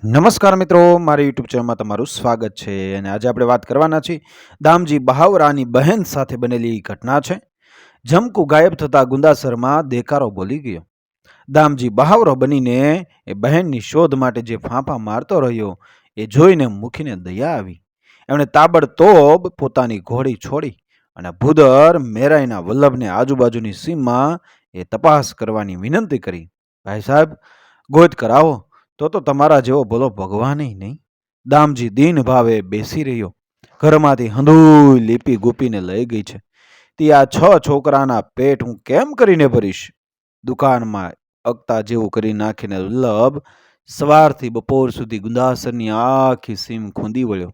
નમસ્કાર મિત્રો, મારી યુટ્યુબ ચેનલમાં તમારું સ્વાગત છે. અને આજે આપણે વાત કરવાના છીએ દામજી બહાવરાની બહેન સાથે બનેલી ઘટના છે. જમકુ ગાયબ થતા ગુંદાસરમાં દેકારો બોલી ગયો. દામજી બહાવરો બનીને એ બહેનની શોધ માટે જે ફાંફા મારતો રહ્યો એ જોઈને મુખીને દયા આવી. એમણે તાબડતોબ પોતાની ઘોડી છોડી અને ભૂદર મેરાઈના વલ્લભને આજુબાજુની સીમમાં એ તપાસ કરવાની વિનંતી કરી. ભાઈ સાહેબ, ગોત કરાવો તો તમારા જેવો ભલો ભગવાન નહીં. દામજી દીન ભાવે બેસી રહ્યો. ઘરમાંથી હંધુય લીપી ગૂપીને લઈ ગઈ છે. તે આ 6 છોકરાના પેટ હું કેમ કરીને ભરીશ? દુકાનમાં અગતા જેવું કરી નાખીને વલ્લભ સવારથી બપોર સુધી ગુંદાસરની આખી સીમ ખૂંદી વળ્યો.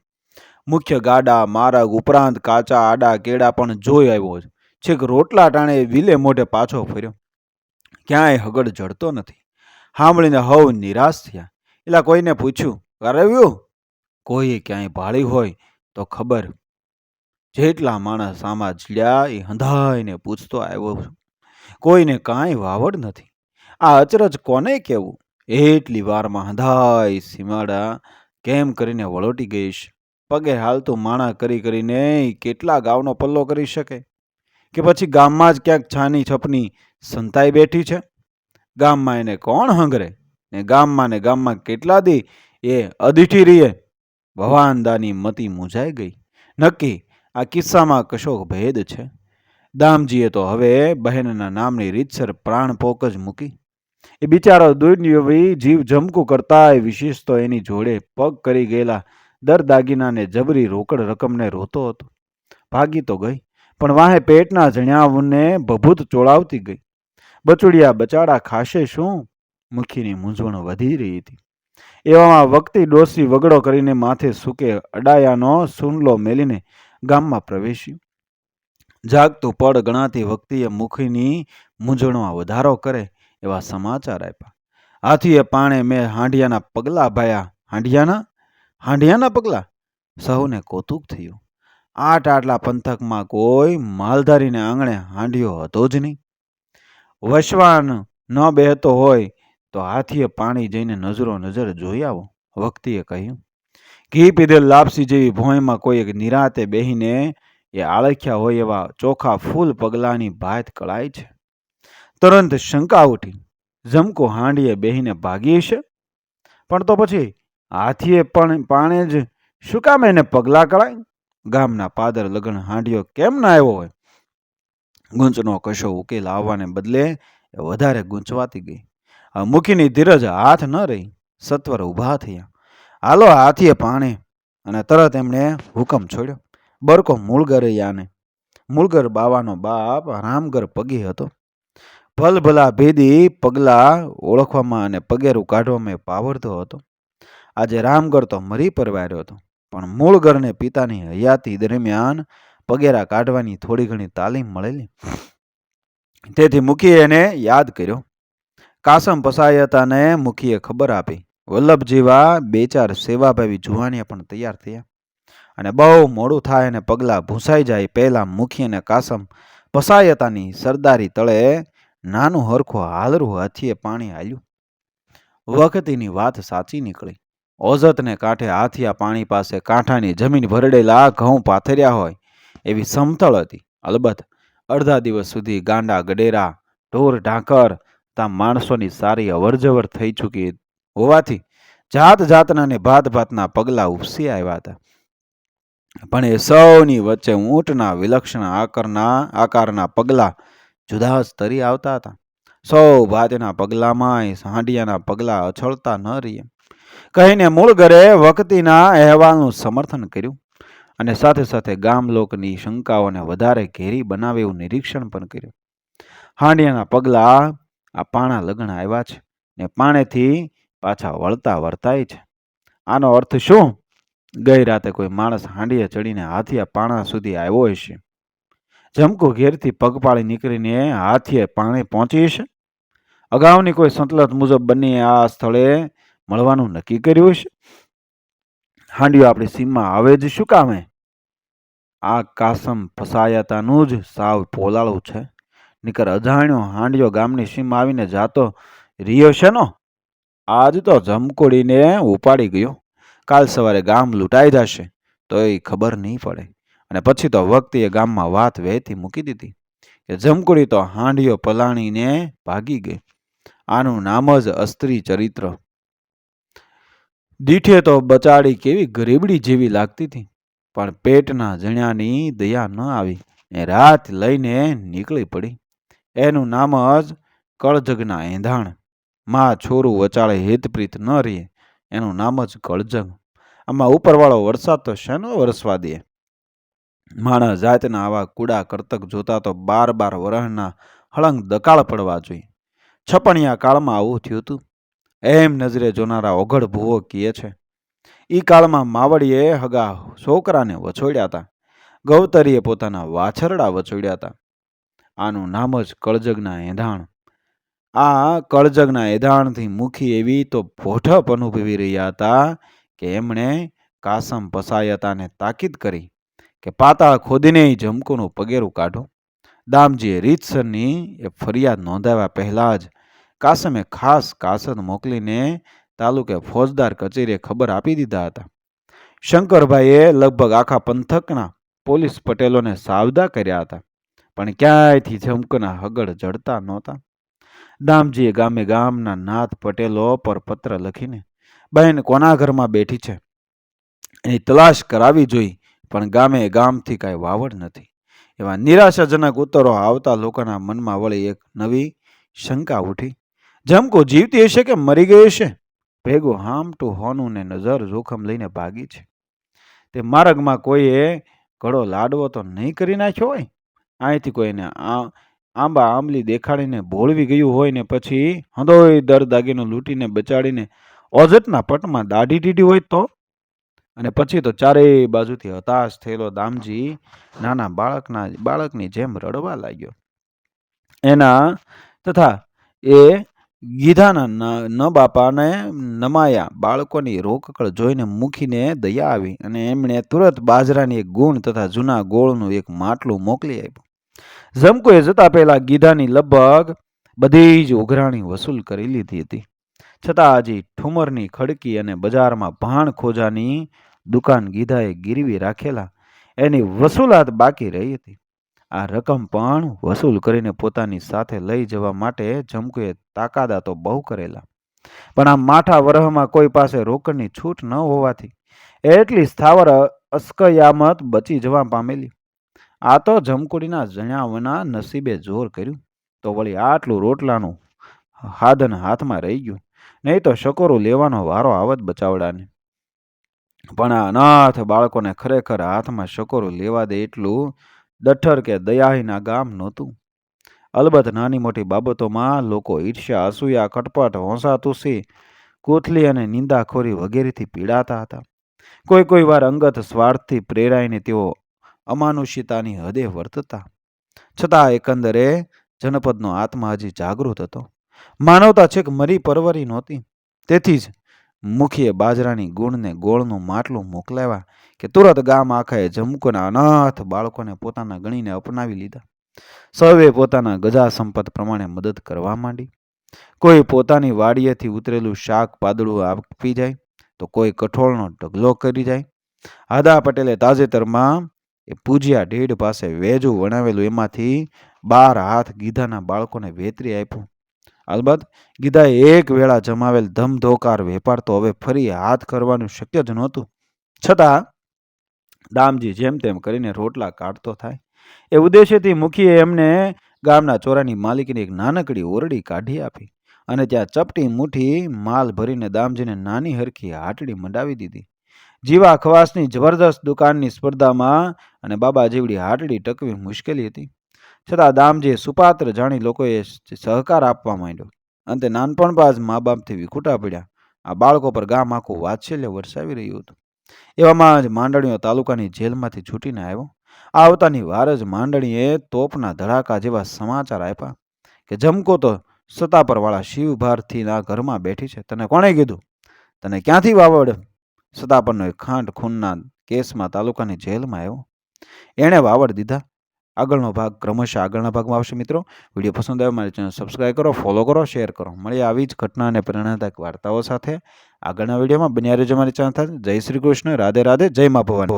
મુખ્ય ગાડા માર્ગ ઉપરાંત કાચા આડા કેળા પણ જોઈ આવ્યો. છેક રોટલા ટાણે વિલે મોઢે પાછો ફર્યો. ક્યાંય હગડ જડતો નથી. સાંભળીને હવ નિરાશ થયા. એટલે કોઈને પૂછ્યું, કરાવ્યું? કોઈએ ક્યાંય ભાળી હોય તો ખબર. જેટલા માણસ આમાં જડ્યા એ હંધાઈને પૂછતો આવ્યો છું. કોઈને કાંઈ વાવડ નથી. આ અચરજ કોને કહેવું? એટલી વારમાં હંધાઈ સીમાડા કેમ કરીને વળોટી ગઈશ. પગે હાલતું માણા કરી કરીને કેટલા ગાવનો પલ્લો કરી શકે? કે પછી ગામમાં જ ક્યાંક છાની છપની સંતાઈ બેઠી છે? ગામમાં એને કોણ હંગરે? ને ગામમાં કેટલા દી એ અદીઠી રહીએ? ભવાનદાની મતી મૂંઝાઈ ગઈ. નક્કી આ કિસ્સામાં કશો ભેદ છે. દામજીએ તો હવે બહેનના નામની રીતસર પ્રાણપોક જ મૂકી. એ બિચારો દુર્યોવી જીવ જમકું કરતા વિશેષ તો એની જોડે પગ કરી ગયેલા દર દાગીનાને જબરી રોકડ રકમને રોતો હતો. ભાગી તો ગઈ, પણ વાહે પેટના જણ્યાવને ભભૂત ચોળાવતી ગઈ. બચુડિયા બચાડા ખાશે શું? મુખીની મૂંઝવણ વધી રહી હતી. એવામાં વખતી ડોસી વગડો કરીને માથે સૂકે અડાયાનો સૂંડલો મેલીને ગામમાં પ્રવેશ્યું. જાગતું પડ ગણાતી વખતીએ મુખીની મૂંઝવણમાં વધારો કરે એવા સમાચાર આપ્યા. હાથીએ પાણે મેં હાંડિયાના પગલા ભાયા. હાંડિયાના પગલા? સૌને કૌતુક થયું. આટલા પંથકમાં કોઈ માલધારીને આંગણે હાંડિયો હતો જ નહીં. વસવાન ન બેહતો હોય તો હાથીએ પાણી જઈને નજરો નજર જોઈ આવો, વખતીએ કહ્યું. ઘી પીધેલ લાપસી જેવી ભોંયમાં કોઈ એક નિરાતે બેહીને એ આળખ્યા હોય એવા ચોખા ફૂલ પગલાની ભાત કળાય છે. તુરંત શંકા ઉઠી, જમકો હાંડીએ બેહીને ભાગી છે? પણ તો પછી હાથીએ પણ પાણે જ શું કામ એને પગલા કળાય? ગામના પાદર લગન હાંડિયો કેમ ના આવ્યો હોય? ગૂંચનો કશો ઉકેલ આવવાને બદલે એ વધારે ગૂંચવાતી ગઈ. મુખીની ધીરજ હાથ ન રહી. સત્વર ઊભા થયા. હાલો હાથીએ પાણે. અને તરત એમણે હુકમ છોડ્યો. બરકો મૂળગર યાને. મૂળગર બાવાનો બાપ રામગર પગી હતો. ભલભલા ભેદી પગલા ઓળખવામાં અને પગેરું કાઢવામાં પાવરતો હતો. આજે રામગર તો મરી પરવાર્યો હતો, પણ મૂળગરને પિતાની હયાતી દરમિયાન પગેરા કાઢવાની થોડી ઘણી તાલીમ મળેલી. તેથી મુખીએ એને યાદ કર્યો. કાસમ પસાયતાને મુખીએ ખબર આપી. વલ્લભ જેવા 2-4 સેવાભાવી જુવાનિયા પણ તૈયાર થયા. અને બહુ મોડું થાય અને પગલાં ભૂસાઈ જાય પહેલાં મુખી અને કાસમ પસાયતાની સરદારી તળે નાનું હરખું હાલરું હાથીએ પાણી હાલ્યું. વખતીની વાત સાચી નીકળી. ઓઝતને કાંઠે હાથિયા પાણી પાસે કાંઠાની જમીન ભરડેલા ઘઉં પાથર્યા હોય એવી સમતળ હતી. અલબત્ત અડધા દિવસ સુધી ગાંડા ગડેરા ઢોર ઢાંકર ત્યાં માણસોની સારી અવરજવર થઈ ચૂકી હોવાથી જાત જાતના ને ભાત ભાતના પગલા ઉપસી આવ્યા હતા. પણ એ સૌની વચ્ચે ઊંટના વિલક્ષણ આકારના પગલા જુદા જ તરી આવતા હતા. સૌ ભાતના પગલામાં હાંડિયાના પગલા અછળતા ન રહીએ કહીને મૂળગરે વખતીના અહેવાલનું સમર્થન કર્યું અને સાથે સાથે ગામ લોકની શંકાઓને વધારે ઘેરી બનાવે એવું નિરીક્ષણ પણ કર્યું. હાંડિયાના પગલા આ પાણા લગ્ન આવ્યા છે ને પાણેથી પાછા વળતા વર્તાય છે. આનો અર્થ શું? ગઈ રાતે કોઈ માણસ હાંડીએ ચડીને હાથિયા પાણા સુધી આવ્યો હશે. જમકુ ઘેરથી પગપાળી નીકળીને હાથીએ પાણે પહોંચી હશે. અગાઉની કોઈ સંતલત મુજબ બંને આ સ્થળે મળવાનું નક્કી કર્યું હશે. હાંડિયો આપણી સીમમાં આવે જ શું કામે? આ કાસમ ફસાયાતાનું જ સાવ પોલાળું છે. નીકર અજાણ્યો હાંડિયો ગામની સીમમાં આવીને જાતો રહ્યો છે નો. આજ તો જમકોડીને ઉપાડી ગયો, કાલ સવારે ગામ લૂંટાઈ જશે તો એ ખબર નહીં પડે. અને પછી તો વખતે ગામમાં વાત વહેતી મૂકી દીધી કે જમકુડી તો હાંડિયો પલાણીને ભાગી ગઈ. આનું નામ જ અસ્ત્રી ચરિત્ર. દીઠે તો બચાડી કેવી ગરીબડી જેવી લાગતી હતી, પણ પેટના જણ્યાની દયા ન આવી એ રાત લઈને નીકળી પડી. એનું નામ જ કળજગના એંધાણ. માં છોરું વચાળે હેતપ્રીત ન રહે એનું નામ જ કળજગ. આમાં ઉપરવાળો વરસાદ તો શેનો વરસવા દે? માણસ જાતના આવા કુડા કરતક જોતા તો 12 વરહના હળંગ દકાળ પડવા જોઈએ. છપણિયા કાળમાં આવું થયું હતું એમ નજરે જોનારા ઓઘડ ભૂવો કહે છે. ઈ કાળમાં માવડીએ હગા છોકરાને વછોડ્યા હતા, ગૌતરીએ પોતાના વાછરડા વછોડ્યા હતા. આનું નામ જ કળજગના એંધાણ. આ કળજગના એંધાણથી મુખી એવી તો ભોઠપ અનુભવી રહ્યા હતા કે એમણે કાસમ પસાયતાને તાકીદ કરી કે પાતાળ ખોદીને જમકુનું પગેરું કાઢો. દામજીએ રીતસરની એ ફરિયાદ નોંધાવ્યા પહેલા જ કાસમે ખાસ કાસદ મોકલીને તાલુકે ફોજદાર કચેરીએ ખબર આપી દીધા હતા. શંકરભાઈએ લગભગ આખા પંથકના પોલીસ પટેલોને સાવદા કર્યા હતા, પણ ક્યાંયથી જમકુના હગડ જડતા નહોતા. દામજીએ ગામે ગામના નાથ પટેલો પર પત્ર લખીને બહેન કોના ઘરમાં બેઠી છે એની તલાશ કરાવી જોઈ, પણ ગામે ગામથી કાંઈ વાવડ નથી. એવા નિરાશાજનક ઉત્તરો આવતા લોકોના મનમાં વળી એક નવી શંકા ઉઠી. જમકો જીવતી હશે કે મરી ગઈ હશે? ભેગું હામટું હોનું ને નજર જોખમ લઈને ભાગી છે. તે માર્ગમાં કોઈએ ઘડો લાડવો તો નહીં કરી નાખ્યો હોય? અહીંથી કોઈને આંબા આંબલી દેખાડીને ભોળવી ગયું હોય ને પછી હંધોય દર દાગીનો લૂંટીને બચાડીને ઓજટના પટમાં દાઢી દીધી હોય તો? અને પછી તો ચારેય બાજુથી હતાશ થયેલો દામજી નાના બાળકની જેમ રડવા લાગ્યો. એના તથા એ ગીધાના ન બાપાને નમાયા બાળકોની રોકકળ જોઈને મૂકીને દયા આવી અને એમણે તુરત બાજરાની એક ગુણ તથા જૂના ગોળનું એક માટલું મોકલી આપ્યું. જમકુએ જતા પહેલા ગીધાની લગભગ બધી જ ઉઘરાણી વસૂલ કરી લીધી હતી, છતાં હજી ઠુમરની ખડકી અને બજારમાં ભાણ ખોજાની દુકાન ગીધાએ ગીરવી રાખેલા એની વસૂલાત બાકી રહી હતી. આ રકમ પણ વસૂલ કરીને પોતાની સાથે લઈ જવા માટે જમકુએ તાકાદાતો બહુ કરેલા, પણ આ માઠા વરહમાં કોઈ પાસે રોકડની છૂટ ન હોવાથી એટલી સ્થાવર અસ્કયામત બચી જવા પામેલી. આ તો જમકુડીના જણાવના નસીબે જોર કર્યું તો વળી આટલું રોટલાનું હાધન હાથમાં રહી ગયું, નહીં તો શકોરું લેવાનો વારો આવત બચાવડાને. પણ આ અનાથ બાળકોને ખરેખર હાથમાં શકોરું લેવા દે એટલું દઠ્ઠર કે દયાહીના ગામ નહોતું. અલબત્ત નાની મોટી બાબતોમાં લોકો ઈર્ષ્યા, અસૂયા, કટપટ, હોંસાતુસી, કોથલી અને નિંદાખોરી વગેરેથી પીડાતા હતા. કોઈ વાર અંગત સ્વાર્થથી પ્રેરાઈને તેઓ અમાનુષિતાની હદે વર્તતા. છતાં એકંદરે જનપદનો આત્મા હજી જાગૃત હતો. માનવતા છેક મરી પરવરી નહોતી. તેથી જ મુખીએ બાજરાની ગુણને ગોળનું માટલું મોકલાવ્યા કે તુરત ગામ આખાએ જમકુના અનાથ બાળકોને પોતાના ગણીને અપનાવી લીધા. સૌએ પોતાના ગજા સંપત પ્રમાણે મદદ કરવા માંડી. કોઈ પોતાની વાડીએથી ઉતરેલું શાક પાદળું આપી જાય તો કોઈ કઠોળનો ઢગલો કરી જાય. હાદા પટેલે તાજેતરમાં એ પૂજ્યા ઢેડ પાસે વેજું વણાવેલું એમાંથી 12 હાથ ગીધાના બાળકોને વેતરી આપ્યું. અલબત્ત ગીધાએ એક વેળા જમાવેલ ધમધોકાર વેપાર તો હવે ફરી હાથ કરવાનું શક્ય જ નહોતું. છતાં દામજી જેમ તેમ કરીને રોટલા કાઢતો થાય એ ઉદ્દેશ્યથી મુખીએ એમને ગામના ચોરાની માલિકીની એક નાનકડી ઓરડી કાઢી આપી અને ત્યાં ચપટી મુઠ્ઠી માલ ભરીને દામજીને નાની હરખી હાટડી મંડાવી દીધી. જીવા ખવાસની જબરદસ્ત દુકાનની સ્પર્ધામાં અને બાબા જેવડી હાટડી ટકવી મુશ્કેલી હતી. છતાં દામજીએ સુપાત્ર જાણી લોકોએ સહકાર આપવા માંડ્યો. અંતે નાનપણમાં જ મા બાપથી વિખૂટા પડ્યા આ બાળકો પર ગામ આખું વાત્સલ્ય વરસાવી રહ્યું હતું. એવામાં જ માંડણીઓ તાલુકાની જેલમાંથી છૂટીને આવ્યો. આવતાની વાર જ માંડણીએ તોપના ધડાકા જેવા સમાચાર આપ્યા કે જમકો તો સતાપરવાળા શિવભારથીના ઘરમાં બેઠી છે. તને કોણે કીધું? તને ક્યાંથી વાવડ? સતાપરનો એક ખાંડ ખૂનના કેસમાં તાલુકાની જેલમાં આવ્યો. એણે વાવડ દીધા. આગળનો ભાગ ક્રમશઃ આગળના ભાગમાં આવશે. મિત્રો, વિડીયો પસંદ આવે મારી ચેનલ સબસ્ક્રાઈબ કરો, ફોલો કરો, શેર કરો. મળીએ આવી જ ઘટના અને પ્રેરણાદાયક વાર્તાઓ સાથે આગળના વિડીયોમાં. બન્યા રહેજો મારી ચેનલ સાથે. જય શ્રી કૃષ્ણ, રાધે રાધે, જય મા ભવાની.